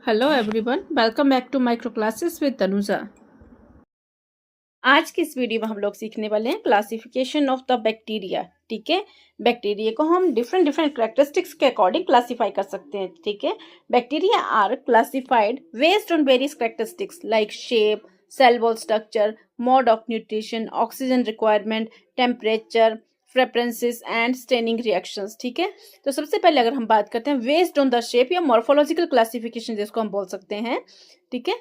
Hello everyone, welcome back to micro classes with Tanuja. आज की इस वीडियो में हम लोग सीखने वाले हैं क्लासिफिकेशन ऑफ द बैक्टीरिया। ठीक है, बैक्टीरिया को हम डिफरेंट कैरेक्टरिस्टिक्स के अकॉर्डिंग क्लासीफाई कर सकते हैं। ठीक है, bacteria are classified based on various characteristics like shape, cell wall structure, mode of nutrition, oxygen requirement, temperature, preferences and staining reactions. ठीक है, तो सबसे पहले अगर हम बात करते हैं बेस्ड ऑन द शेप या मॉर्फोलॉजिकल क्लासिफिकेशन जिसको हम बोल सकते हैं। ठीक है,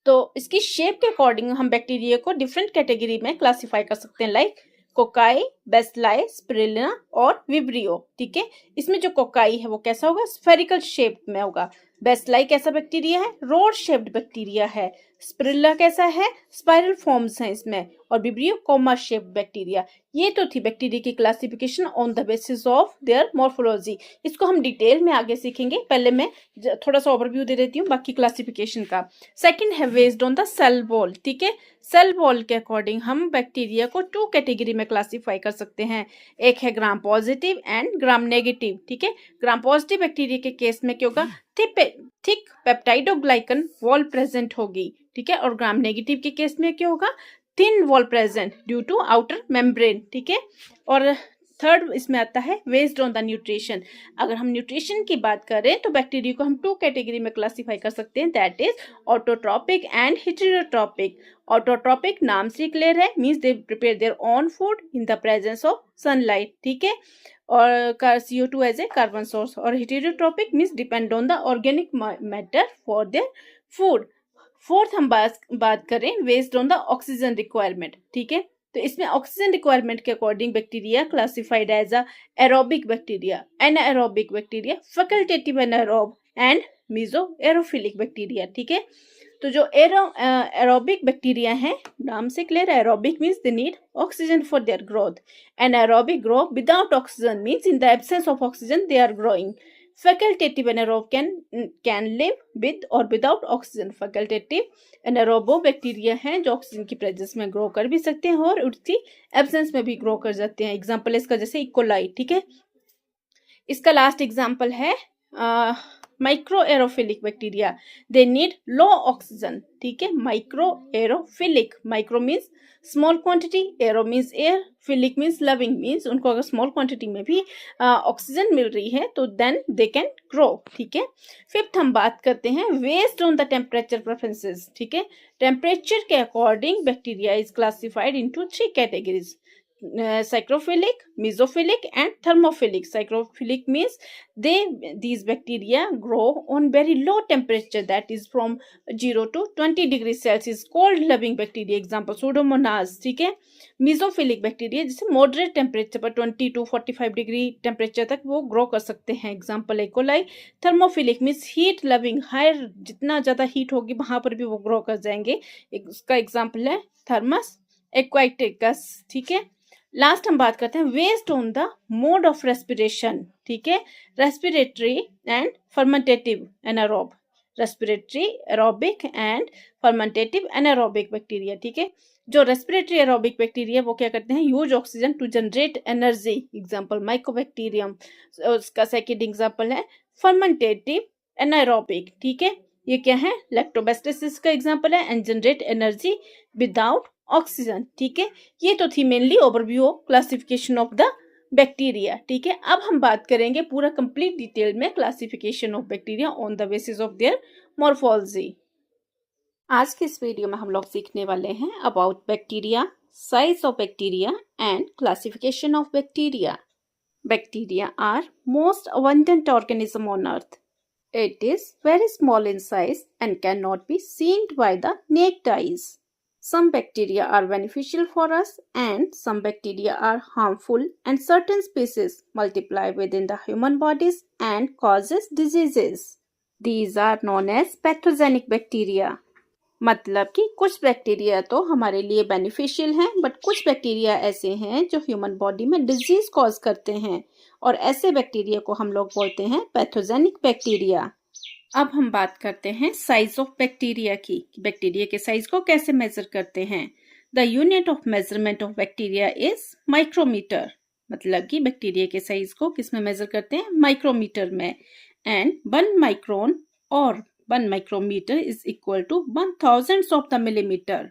तो इसकी शेप के अकॉर्डिंग हम बैक्टीरिया को डिफरेंट कैटेगरी में क्लासिफाई कर सकते हैं लाइक कोकाई, बेसिलाई, स्पिरुलिना और विब्रियो। ठीक है, इसमें जो कोकाई है वो कैसा होगा, स्फेरिकल शेप में होगा। बेसिलाई कैसा बैक्टीरिया है, रोड शेप्ड बैक्टीरिया है। स्पिरुलिना कैसा है, स्पाइरल फॉर्म्स हैं इसमें। और विब्रियो कोमा शेप्ड बैक्टीरिया। ये तो थी बैक्टीरिया की classification on the basis of their morphology. इसको हम डिटेल में आगे सीखेंगे, पहले मैं थोड़ा सा ओवरव्यू दे देती हूँ बाकी क्लासिफिकेशन का। सेकंड है based on the cell wall. ठीक है, सेल वॉल के अकॉर्डिंग हम बैक्टीरिया को टू कैटेगरी में क्लासिफाई कर सकते हैं। एक है gram positive and gram negative. ठीक है, ग्राम पॉजिटिव बैक्टीरिया के केस में क्या होगा, थिक पेप्टाइडोग्लाइकन वॉल प्रेजेंट होगी। ठीक है, और ग्राम नेगेटिव के केस में क्या होगा, thin wall present due to outer membrane. ठीक है, और थर्ड इसमें आता है बेस्ड ऑन द न्यूट्रिशन। अगर हम न्यूट्रिशन की बात करें तो बैक्टीरिया को हम टू कैटेगरी में क्लासिफाई कर सकते हैं, that is autotrophic and heterotrophic. Autotrophic नाम से क्लियर है, means they prepare their own food in the presence of sunlight. ठीक है, और CO2 as a carbon source. और heterotrophic means depend on the organic matter for their food. Fourth हम बात करें based on the oxygen requirement. ठीक है, तो इसमें ऑक्सीजन रिक्वायरमेंट के according bacteria classified as a aerobic bacteria, anaerobic bacteria, facultative एनाएरोब and meso aerophilic bacteria. ठीक है, तो जो एरोबिक बैक्टीरिया है नाम से क्लियर है, aerobic means they need oxygen for their growth. Anaerobic grow without oxygen means in the absence of oxygen they are growing. Facultative anaerobe can live with or without oxygen. Facultative anaerobo bacteria हैं जो oxygen की presence में grow कर भी सकते हैं और उसकी एब्सेंस में भी ग्रो कर जाते हैं। एग्जांपल इसका जैसे इकोलाई। ठीक है, इसका लास्ट एग्जांपल है micro aerophilic bacteria, they need low oxygen. ठीक है, micro aerophilic, micro means small quantity, arrow means air, philic means loving, means उनको अगर स्मॉल क्वांटिटी में भी ऑक्सीजन मिल रही है तो देन दे कैन ग्रो। ठीक है, फिफ्थ हम बात करते हैं based on the temperature preferences. ठीक है, टेम्परेचर के according bacteria is classified into three categories, psychrophilic, mesophilic and thermophilic. Psychrophilic means these bacteria grow on very low temperature, that is from 0 to 20 degrees Celsius, cold loving bacteria, example Pseudomonas. ठीक है, mesophilic bacteria जिसे moderate temperature पर 20 to 45 degree temperature तक वो grow कर सकते हैं, example E. coli. Thermophilic means heat loving, higher जितना ज्यादा हीट होगी वहां पर भी वो ग्रो कर जाएंगे, उसका एग्जाम्पल है थर्मस एक्वाटिकस। ठीक है, लास्ट हम बात करते हैं based on the mode of respiration. ठीक है, respiratory and fermentative anaerobe, respiratory aerobic and fermentative anaerobic bacteria. ठीक है, जो रेस्पिरेटरी एरोबिक बैक्टीरिया वो क्या करते हैं, use oxygen to generate energy, example mycobacterium. उसका सेकंड एग्जांपल है फर्मेंटेटिव एनारोबिक। ठीक है, ये क्या है, लैक्टोबैसिलस का एग्जांपल है and generate energy without oxygen. ठीक है, ये तो थी mainly overview of classification of the bacteria. ठीक है, अब हम बात करेंगे पूरा कंप्लीट डिटेल में classification of bacteria on the basis of their morphology. आज के इस वीडियो में हम लोग सीखने वाले हैं about bacteria, size of bacteria and classification of bacteria. Bacteria are most abundant organism on earth. It is very small in size and cannot be seen by the naked eyes. Some bacteria are beneficial for us and some bacteria are harmful, and certain species multiply within the human bodies and causes diseases. These are known as pathogenic bacteria. मतलब कि कुछ bacteria तो हमारे लिए beneficial हैं, but कुछ bacteria ऐसे हैं जो ह्यूमन बॉडी में डिजीज कॉज करते हैं, और ऐसे बैक्टीरिया को हम लोग बोलते हैं पैथोजेनिक बैक्टीरिया। अब हम बात करते हैं साइज ऑफ बैक्टीरिया की, बैक्टीरिया के साइज को कैसे मेजर करते हैं। The unit of measurement of bacteria is micrometre, मतलब कि बैक्टीरिया के साइज को किस में मेजर करते हैं, माइक्रोमीटर में। एंड 1 माइक्रोन और 1 micrometer is equal to 1,000th of the millimeter.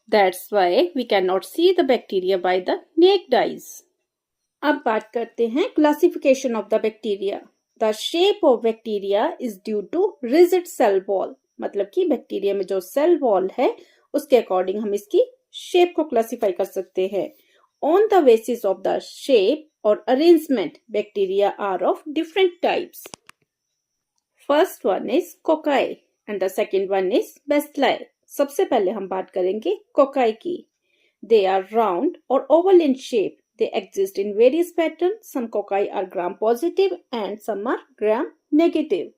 That's why we cannot see the bacteria by the naked eyes. अब बात करते हैं classification of the bacteria. The shape of bacteria is due to rigid cell wall. मतलब कि bacteria में जो cell wall है उसके अकॉर्डिंग हम इसकी शेप को क्लासिफाई कर सकते हैं. On the basis of the shape और arrangement bacteria are of different types. First one is cocci and the second one is bacilli. सबसे पहले हम बात करेंगे कोकाई की. दे आर राउंड और oval in shape. They exist in various patterns. Some cocci are gram positive and some are gram negative.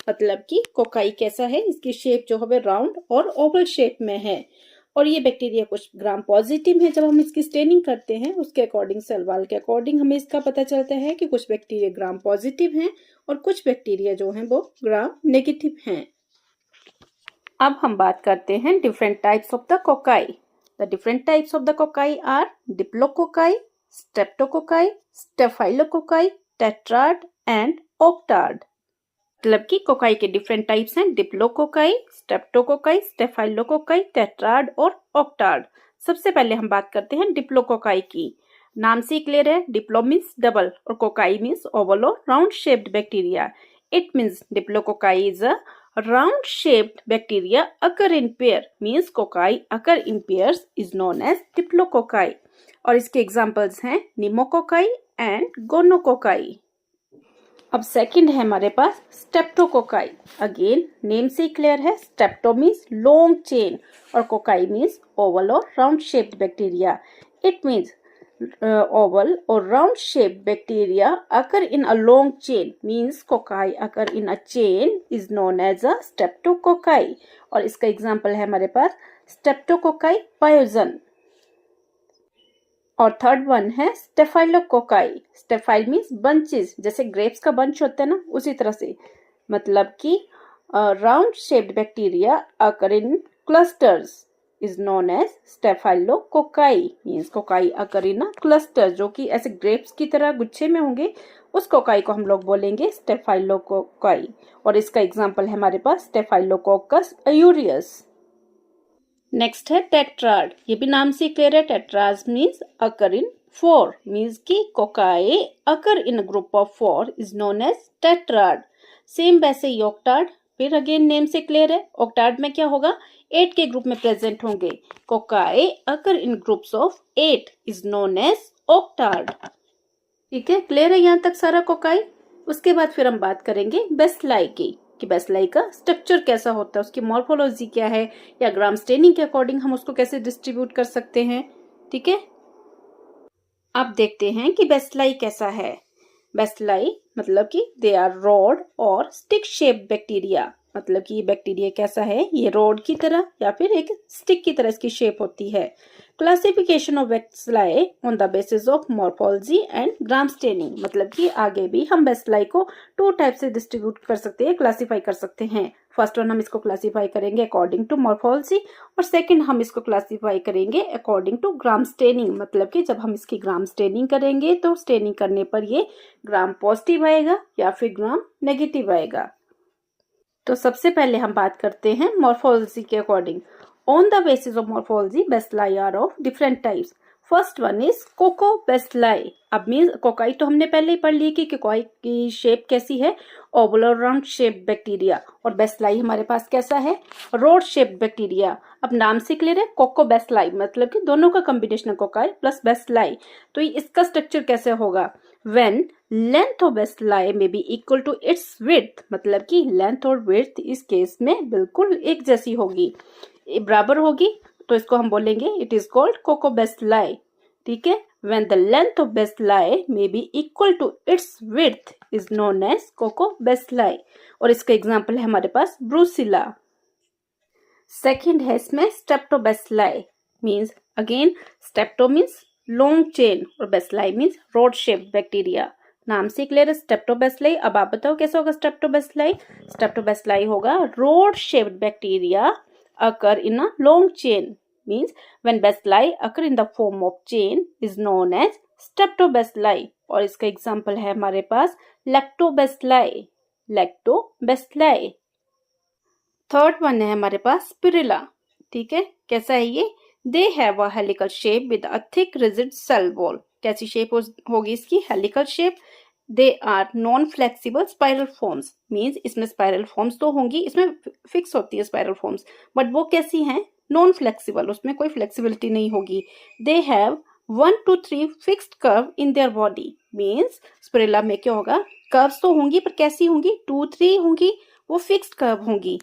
मतलब कि cocci कैसा है, इसकी शेप जो है राउंड और ओवल शेप में है और ये बैक्टीरिया कुछ ग्राम पॉजिटिव है. जब हम इसकी स्टेनिंग करते हैं उसके अकॉर्डिंग सेल वॉल के अकॉर्डिंग हमें इसका पता चलता है कि कुछ बैक्टीरिया ग्राम पॉजिटिव हैं और कुछ बैक्टीरिया जो हैं वो ग्राम नेगेटिव हैं. अब हम बात करते हैं different types of the cocci. The different types of the cocci are diplococci, streptococci, staphylococci, tetrad and octad. मतलब कि कोकाई के डिफरेंट टाइप्स हैं डिप्लोकोकाई, स्ट्रेप्टोकोकाई, स्टेफाइलोकोकाई, टेट्राड और ऑक्टार्ड. सबसे पहले हम बात करते हैं डिप्लोकोकाई की. नाम से क्लियर है, डिप्लो मीन्स डबल और कोकाई मीन्स ओवल और round shaped bacteria. It means diplococci is a round shaped bacteria occur in pair, means cocci occur in pairs is known as diplococci. और इसके examples हैं निमोकोकाई and gonococci. अब second है हमारे पास streptococci. Again name से clear है, स्टेप्टो means long chain और cocci means Oval और round shaped bacteria. It means oval or round shaped bacteria occur in a long chain, means cocci occur in a chain is known as a streptococci. और इसका example है हमारे पास streptococci pyogen. और third one है staphylococci. स्टेफाइल means bunches, जैसे grapes का bunch होता है ना उसी तरह से. मतलब कि round shaped bacteria occur in clusters is known as Staphylococci, means cocci occur in a cluster, जो कि ऐसे ग्रेप्स की तरह गुच्छे में होंगे. उस कोकाई को हम लोग बोलेंगे स्टेफाइलोकोकाई. और इसका एग्जांपल है हमारे पास स्टेफाइलोकोकस अयूरियस. नेक्स्ट है टेट्राड. ये भी नाम से क्लियर है, tetras means occur in four, means कि cocci occur in a group of four is known as tetrad. Same वैसे ही ऑक्टार्ड, फिर अगेन नेम से क्लियर है, ऑक्टार्ड में क्या होगा, 8 के ग्रुप में प्रेजेंट होंगे. Cocci occur in groups of 8 is known as octad. ठीक है, क्लियर है यहाँ तक सारा कोकाई. उसके बाद फिर हम बात करेंगे बेसिलाई की, कि बेसिलाई का स्ट्रक्चर कैसा होता है, उसकी मॉर्फोलॉजी क्या है, या ग्राम स्टेनिंग के अकॉर्डिंग हम उसको कैसे डिस्ट्रीब्यूट कर सकते हैं. ठीक है, अब देखते हैं कि बेसिलाई कैसा है. बेसिलाई मतलब कि दे आर रॉड और स्टिक शेप बैक्टीरिया. मतलब कि ये बैक्टीरिया कैसा है, ये रोड की तरह या फिर एक स्टिक की तरह इसकी शेप होती है. Classification of bacilli on the basis of morphology and gram staining. मतलब कि आगे भी हम बेसिलाई को 2 टाइप से डिस्ट्रीब्यूट कर सकते हैं, क्लासिफाई कर सकते हैं. फर्स्ट वन हम इसको क्लासिफाई करेंगे अकॉर्डिंग टू मॉर्फोलॉजी और सेकंड हम इसको क्लासिफाई करेंगे अकॉर्डिंग टू ग्राम स्टेनिंग. मतलब कि जब हम इसकी ग्राम स्टेनिंग करेंगे तो स्टेनिंग करने पर ये ग्राम पॉजिटिव आएगा या फिर ग्राम नेगेटिव आएगा. तो सबसे पहले हम बात करते हैं मॉर्फोलॉजी के according. On the basis of morphology bacilli are of different types. First one is coccobacilli. अब मीन्स कोकाई तो हमने पहले ही पढ़ ली कि कोकाई की शेप कैसी है, ओवल और राउंड शेप बैक्टीरिया. और बेसिलाई हमारे पास कैसा है, रोड शेप बैक्टीरिया. अब नाम से क्लियर है, कोको बेसिलाई मतलब कि दोनों का कॉम्बिनेशन कोकाई प्लस बेसिलाई. तो इसका स्ट्रक्चर कैसे होगा, when length of bacilli may be equal to its width. मतलब कि लेंथ और विड्थ इस केस में बिल्कुल एक जैसी होगी, बराबर होगी, तो इसको हम बोलेंगे it is called coccobacilli. ठीक है, when the length of bacilli may be equal to its width is known as coccobacilli. और इसका एग्जांपल है हमारे पास ब्रूसिला. सेकंड है इसमें streptobacilli. Means again strepto means long chain और bacilli means rod shape bacteria. नाम से क्लियर है स्ट्रेप्टोबैसिलाई. अब आप बताओ कैसा होगा स्ट्रेप्टोबैसिलाई. स्ट्रेप्टोबैसिलाई होगा rod shaped bacteria occur in a long chain. Means when bacilli occur in the form of chain is known as streptobacilli. और इसका एग्जांपल है हमारे पास लैक्टोबैसिलाई. लैक्टोबैसिलाई. थर्ड वन है हमारे पास स्पिरुला, ठीक है। कैसा है ये? They have a helical shape with a thick rigid cell wall. कैसी शेप होगी इसकी? Helical shape. They are non flexible spiral forms, means इसमें स्पाइरल फॉर्म्स तो होंगी, इसमें फिक्स होती है स्पाइरल फॉर्म्स, बट वो कैसी हैं? नॉन फ्लेक्सिबल, उसमें कोई फ्लेक्सिबिलिटी नहीं होगी। They have 1 to 3 fixed curve in their body, means spirilla में क्या होगा? कर्व्स तो होंगी पर कैसी होंगी? 2-3 होंगी, वो फिक्स्ड कर्व होंगी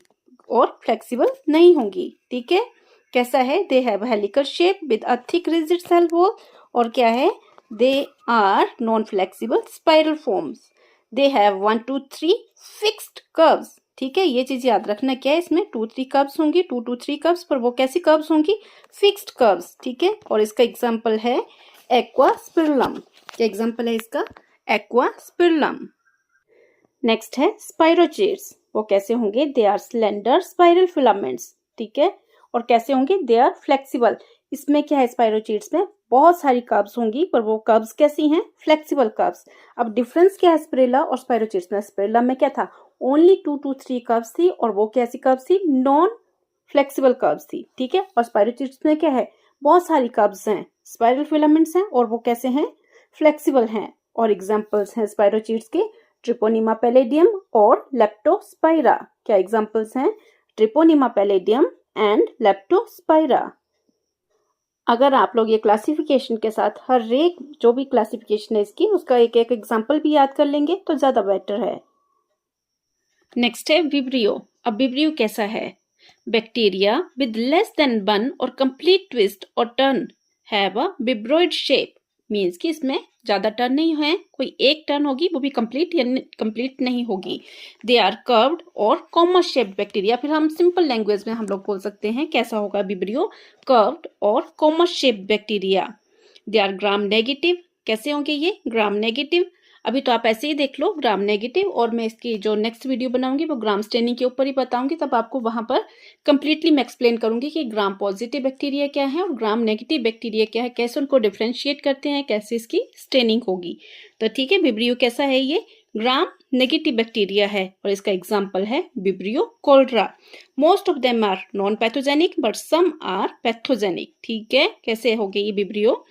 और फ्लेक्सिबल नहीं होंगी, ठीक है। कैसा है? They have helical shape with a thick rigid cell wall, और क्या है? They are non flexible spiral forms. They have 1 to 3 fixed curves, ठीक है। ये चीज याद रखना, क्या है इसमें? 2-3 कर्व्स होंगी, 2 to 3 कर्व्स, पर वो कैसी कर्व्स होंगी? फिक्स्ड कर्व्स, ठीक है। और इसका एग्जाम्पल है एक्वा स्पिरुलम। क्या एग्जाम्पल है इसका? एक्वा स्पिरुलम। नेक्स्ट है स्पाइरोचेट्स। वो कैसे होंगे? They are slender spiral filaments, ठीक है। और कैसे होंगे? They are flexible. इसमें क्या है? स्पाइरोचेट्स में बहुत सारी कर्व्स होंगी, पर वो कर्व्स कैसी हैं? Flexible curves. अब डिफरेंस क्या है स्पिरुला और स्पाइरोचेट्स में? स्पिरुला में क्या था? ओनली 2 to 3 कर्व्स थी, और वो कैसी कर्व्स थी? नॉन फ्लेक्सिबल कर्व्स थी, ठीक है। और स्पाइरोचेट्स में क्या है? बहुत सारी कर्व्स हैं, स्पाइरल फिलामेंट्स हैं, और वो कैसे हैं? फ्लेक्सिबल हैं। और एग्जाम्पल्स हैं स्पाइरोचेट्स के ट्रिपोनिमा पैलेडियम और लेप्टोस्पाइरा। क्या एग्जांपल्स हैं? Treponema palladium and Leptospira. अगर आप लोग ये क्लासिफिकेशन के साथ हर एक जो भी क्लासिफिकेशन है इसकी, उसका एक एक एग्जांपल भी याद कर लेंगे तो ज्यादा बेटर है। नेक्स्ट है विब्रियो। अब विब्रियो कैसा है? बैक्टीरिया विद लेस देन 1 और कंप्लीट ट्विस्ट और turn have a vibrioid shape, means कि इसमें ज्यादा टर्न नहीं है, कोई एक टर्न होगी, वो भी कंप्लीट या कंप्लीट नहीं होगी। दे आर कर्व्ड और कॉमा शेप्ड बैक्टीरिया। फिर हम सिंपल लैंग्वेज में हम लोग बोल सकते हैं कैसा होगा विब्रियो? कर्व्ड और comma shaped bacteria. They are gram negative. कैसे होंगे ये? Gram negative. अभी तो आप ऐसे ही देख लो ग्राम नेगेटिव, और मैं इसकी जो नेक्स्ट वीडियो बनाऊंगी वो ग्राम स्टेनिंग के ऊपर ही बताऊंगी, तब आपको वहां पर कंप्लीटली मैं एक्सप्लेन करूंगी कि ग्राम पॉजिटिव बैक्टीरिया क्या है और ग्राम नेगेटिव बैक्टीरिया क्या है, कैसे उनको डिफ्रेंशिएट करते हैं, कैसे इसकी स्टेनिंग होगी। तो ठीक है, विब्रियो कैसा है? ये ग्राम नेगेटिव बैक्टीरिया है, और इसका एग्जाम्पल है विब्रियो कोल्ड्रा। Most of them are non pathogenic but some are pathogenic, ठीक है। कैसे हो गई ये विब्रियो?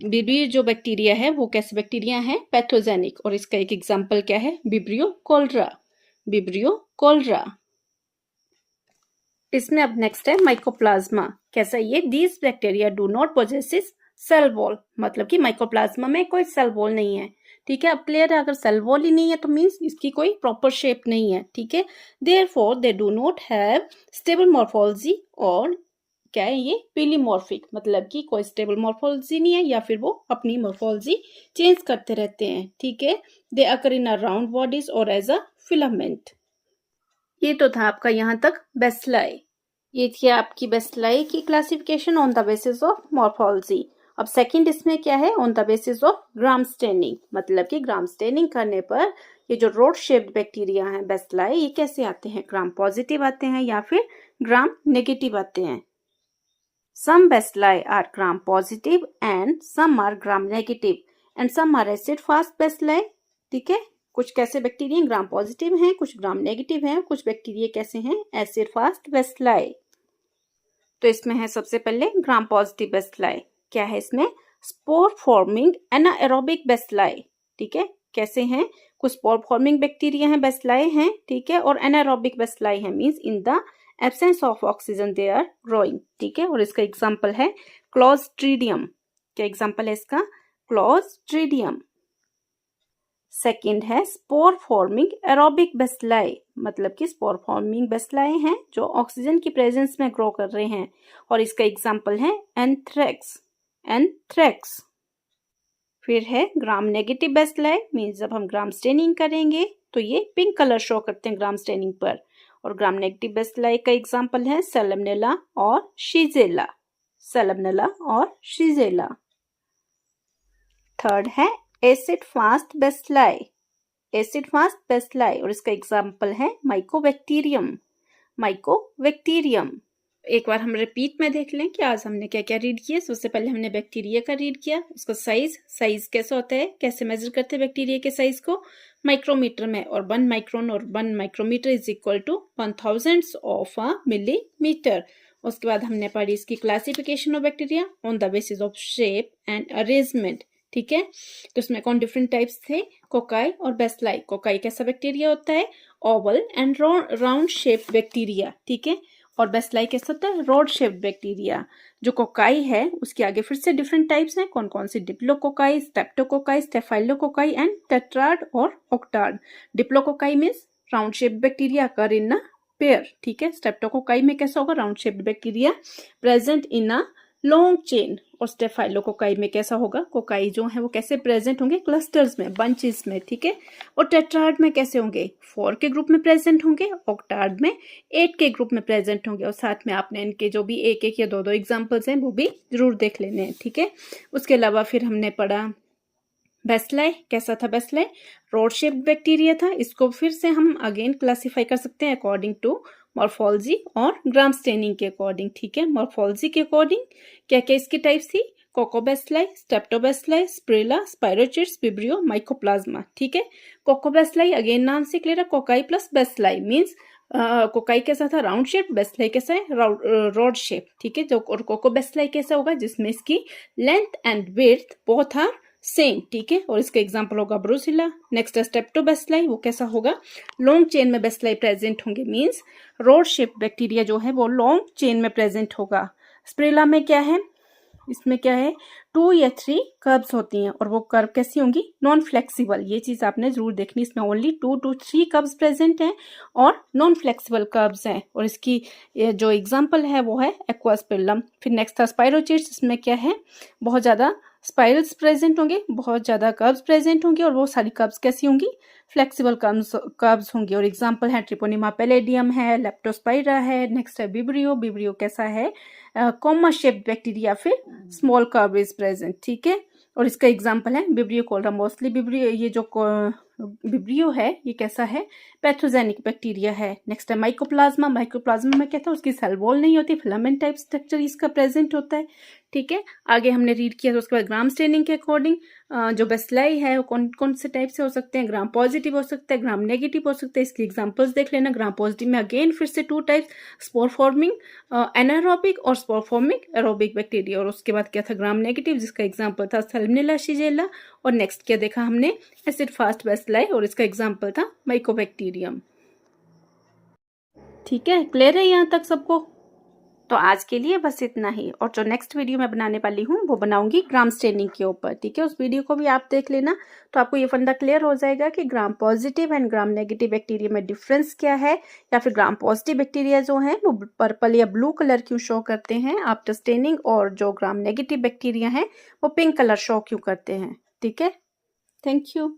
विब्रियो जो बैक्टीरिया है वो कैसे बैक्टीरिया है? पैथोजेनिक। और इसका एक एग्जांपल क्या है? विब्रियो कोल्ड्रा। विब्रियो कोल्ड्रा। इसमें अब नेक्स्ट है माइकोप्लाज्मा। कैसा ये? These bacteria do not possess cell wall, मतलब कि माइकोप्लाज्मा में कोई सेल वॉल नहीं है, ठीक है। अब क्लियर है, अगर सेल वॉल ही नहीं है तो मीन्स इसकी कोई प्रॉपर शेप नहीं है, ठीक है। Therefore they do not have stable morphology, और क्या है ये? पीलीमॉर्फिक, मतलब कि कोई स्टेबल मॉर्फोलॉजी नहीं है, या फिर वो अपनी मॉर्फोलॉजी चेंज करते रहते हैं, ठीक है। दे अकर इन अ राउंड बॉडीज और एज अ फिलामेंट। ये तो था आपका यहाँ तक बेस्लाई। ये थी आपकी बेस्लाई की classification on the basis of morphology. अब सेकंड इसमें क्या है? On the basis of gram staining, मतलब कि ग्राम स्टेनिंग करने पर ये जो रोड शेप्ड बैक्टीरिया हैं बेस्लाई, ये कैसे आते हैं? ग्राम पॉजिटिव आते हैं या फिर ग्राम नेगेटिव आते हैं। Some bacilli are gram positive and some are gram negative and some are acid fast bacilli, ठीक है। कुछ कैसे बैक्टीरिया ग्राम पॉजिटिव हैं, कुछ ग्राम नेगेटिव हैं, कुछ बैक्टीरिया कैसे हैं? Acid fast bacilli. तो इसमें है सबसे पहले ग्राम पॉजिटिव बेसिलाई। क्या है इसमें? स्पोर फॉर्मिंग एनाएरोबिक बेसिलाई, ठीक है। कैसे हैं? कुछ स्पोर फॉर्मिंग बैक्टीरिया हैं, बेसिलाई हैं, ठीक है, और एनाएरोबिक बेसिलाई हैं, means in the absence of oxygen they are growing, ठीक है। और इसका एग्जांपल है क्लोस्ट्रीडियम। क्या एग्जांपल है इसका? क्लोस्ट्रीडियम। सेकंड है स्पोर फॉर्मिंग एरोबिक बेसिलाई, मतलब कि स्पोर फॉर्मिंग बेसिलाई हैं जो ऑक्सीजन की प्रेजेंस में ग्रो कर रहे हैं, और इसका एग्जांपल है एंथ्रेक्स। एंथ्रेक्स। फिर है ग्राम नेगेटिव बेसिलाई, मींस जब हम ग्राम स्टेनिंग करेंगे तो ये पिंक कलर शो करते हैं ग्राम स्टेनिंग पर, और ग्राम नेगेटिव बेसिलाई का एग्जांपल है सैल्मोनेला और शिजेला। सैल्मोनेला और शिजेला। थर्ड है acid fast bacilli. Acid fast bacilli, और इसका एग्जांपल है माइकोबैक्टीरियम। माइकोबैक्टीरियम। एक बार हम रिपीट में देख लें कि आज हमने क्या क्या रीड किया। सबसे पहले हमने बैक्टीरिया का रीड किया, उसका साइज कैसा होता है, कैसे मेजर करते हैं बैक्टीरिया के साइज को माइक्रोमीटर में, और 1 माइक्रोन और 1 micrometer is equal to 1000 of a millimetre. उसके बाद हमने पढ़ी इसकी classification of bacteria on the basis of shape and arrangement. ठीक है, तो उसमें कौन डिफरेंट टाइप्स थे, कोकाई और बेसिलाई। कोकाई कैसा बैक्टीरिया होता है, Oval and round shape bacteria. ठीक है, और बेसिलाई कैसा होता है, रॉड शेप्ड बैक्टीरिया। जो कोकाई है उसके आगे फिर से डिफरेंट टाइप्स हैं, कौन कौन सी, diplococci, streptococci, staphylococci and tetrad और octad. Diplococci means round shaped bacteria occur in a pair. ठीक है, स्टेप्टोकोकाई में कैसा होगा, round shaped bacteria present in a long chain. और स्टेफाइलोकोकाई में कैसा होगा, कोकाई जो है वो कैसे प्रेजेंट होंगे, क्लस्टर्स में, बंचेस में। ठीक है, और टेट्राड में कैसे होंगे, 4 के ग्रुप में प्रेजेंट होंगे, ऑक्टाड में 8 के ग्रुप में प्रेजेंट होंगे। और साथ में आपने इनके जो भी एक एक या दो एग्जाम्पल्स हैं वो भी जरूर देख लेने हैं। ठीक है, उसके अलावा फिर हमने पढ़ा बेसिलाई, कैसा था बेसिलाई, रॉड शेप्ड बैक्टीरिया था। इसको फिर से हम अगेन क्लासिफाई कर सकते हैं अकॉर्डिंग टू मॉर्फोलॉजी और ग्राम स्टेनिंग के अकॉर्डिंग। ठीक है, मॉर्फोलॉजी के अकॉर्डिंग क्या क्या इसकी टाइप्स थी, कोकोबेसिलाई, स्टेप्टोबेसिलाई, स्प्रिला, स्पाइरोचिट्स, विब्रियो, माइकोप्लाज्मा। ठीक है, कोकोबेसिलाई अगेन नाम से क्लियर है, cocci plus bacilli means cocci कैसा था, राउंड शेप, बेसिलाई कैसा है, रॉड शेप। ठीक है, और कोकोबेसिलाई कैसा होगा, जिसमें इसकी length and width both are same. ठीक है, और इसका एग्जांपल होगा ब्रुसिला। नेक्स्ट है स्टेप्टोबेसिलाई, वो कैसा होगा, लॉन्ग चेन में बेसिलाई प्रेजेंट होंगे, मींस रॉड शेप बैक्टीरिया जो है वो लॉन्ग चेन में प्रेजेंट होगा। स्प्रिला में क्या है, इसमें क्या है, 2 या 3 कर्व्स होती हैं, और वो कर्व कैसी होंगी, नॉन फ्लेक्सिबल। ये चीज आपने जरूर देखनी, इसमें ओनली 2 to 3 कर्व्स प्रेजेंट हैं और नॉन फ्लेक्सिबल कर्व्स हैं। और इसकी जो एग्जांपल है वो है एक्वास्पिरलम। फिर नेक्स्ट था स्पाइरोचिट्स, इसमें क्या है, बहुत ज्यादा स्पाइरल्स प्रेजेंट होंगे, बहुत ज्यादा कर्व्स प्रेजेंट होंगे, और वो सारी कर्व्स कैसी होंगी, फ्लेक्सिबल कर्व्स होंगी। और एग्जांपल है ट्रिपोनिमा पैलेडियम है, लेप्टोस्पाइरा है। नेक्स्ट है विब्रियो, विब्रियो कैसा है, कॉमा शेप्ड बैक्टीरिया, फिर स्मॉल कर्व इज प्रेजेंट। ठीक है, और इसका एग्जांपल है विब्रियो कोल्रा, मोस्टली विब्रियो, ये जो विब्रियो है ये कैसा है, पैथोजेनिक बैक्टीरिया है। नेक्स्ट है माइकोप्लाज्मा, माइकोप्लाज्मा में क्या था, उसकी सेल वॉल नहीं होती, फिलामेंट टाइप स्ट्रक्चर इसका प्रेजेंट होता है। ठीक है, आगे हमने रीड किया, तो उसके बाद ग्राम स्टेनिंग के अकॉर्डिंग जो बेसिलाई है वो कौन कौन से टाइप से हो सकते हैं, ग्राम पॉजिटिव हो सकता है, ग्राम नेगेटिव हो सकता है। इसके एग्जांपल्स देख लेना। ग्राम पॉजिटिव में अगेन फिर से 2 टाइप्स, स्पोर फॉर्मिंग एनारोबिक और स्पोर फॉर्मिंग एरोबिक बैक्टीरिया। और उसके बाद क्या था, ग्राम नेगेटिव, जिसका एग्जांपल था सैल्मोनेला शिजेला। और नेक्स्ट क्या देखा हमने, एसिड फास्ट बेसिलाई, और इसका एग्जांपल था माइकोबैक्टीरियम। ठीक है, क्लियर है यहाँ तक सबको। तो आज के लिए बस इतना ही, और जो नेक्स्ट वीडियो मैं बनाने वाली हूँ वो बनाऊंगी ग्राम स्टेनिंग के ऊपर। ठीक है, उस वीडियो को भी आप देख लेना, तो आपको ये फंडा क्लियर हो जाएगा कि ग्राम positive and gram negative bacteria में डिफरेंस क्या है, या फिर ग्राम पॉजिटिव बैक्टीरिया जो है वो पर्पल या ब्लू कलर क्यों शो करते हैं आफ्टर स्टेनिंग, और जो ग्राम नेगेटिव बैक्टीरिया है वो पिंक कलर शो क्यों करते हैं। ठीक है, थैंक यू।